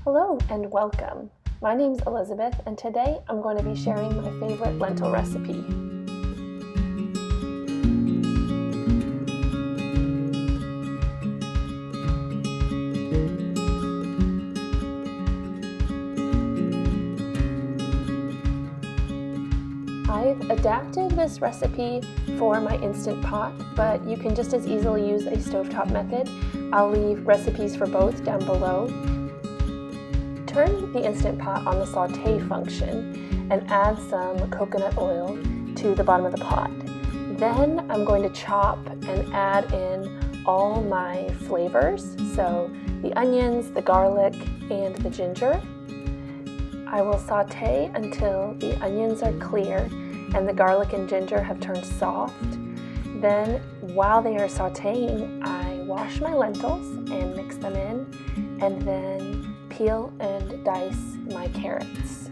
Hello and welcome. My name's Elizabeth and today I'm going to be sharing my favorite lentil recipe. I've adapted this recipe for my Instant Pot, but you can just as easily use a stovetop method. I'll leave recipes for both down below. Turn the Instant Pot on the Sautè function and add some coconut oil to the bottom of the pot. Then I'm going to chop and add in all my flavors, so the onions, the garlic, and the ginger. I will saute until the onions are clear and the garlic and ginger have turned soft. Then, while they are sauteing, I wash my lentils and mix them in, and then peel and dice my carrots.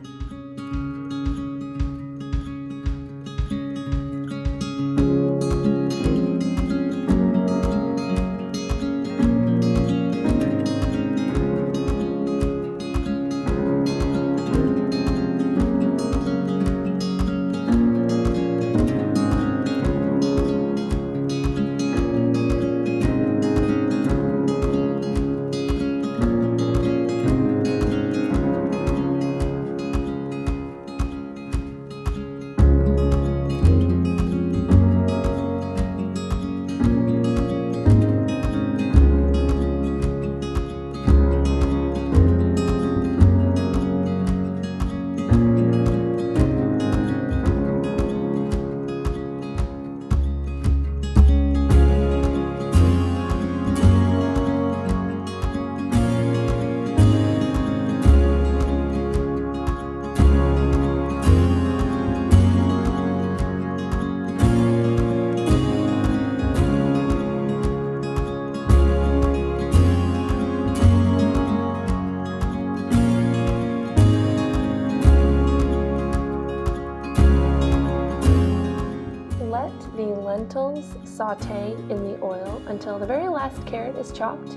Let the lentils saute in the oil until the very last carrot is chopped.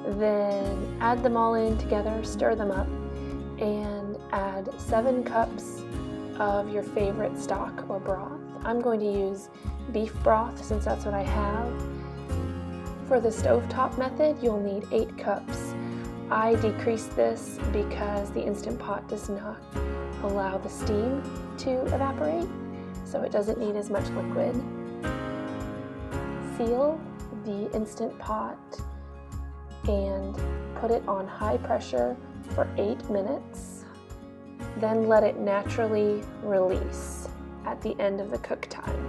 Then add them all in together, stir them up, and add 7 cups of your favorite stock or broth. I'm going to use beef broth since that's what I have. For the stovetop method, you'll need 8 cups. I decreased this because the Instant Pot does not allow the steam to evaporate, so it doesn't need as much liquid. Seal the Instant Pot and put it on high pressure for 8 minutes. Then let it naturally release at the end of the cook time.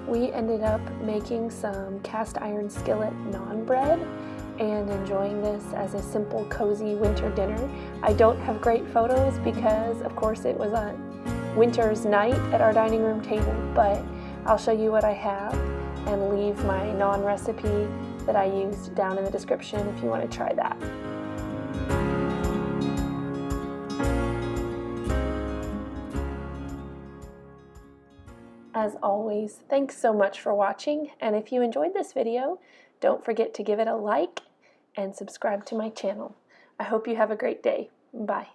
We ended up making some cast iron skillet naan bread and enjoying this as a simple, cozy winter dinner. I don't have great photos because, of course, it was a winter's night at our dining room table, but I'll show you what I have and leave my naan recipe that I used down in the description if you want to try that. As always, thanks so much for watching, and if you enjoyed this video, don't forget to give it a like and subscribe to my channel. I hope you have a great day. Bye.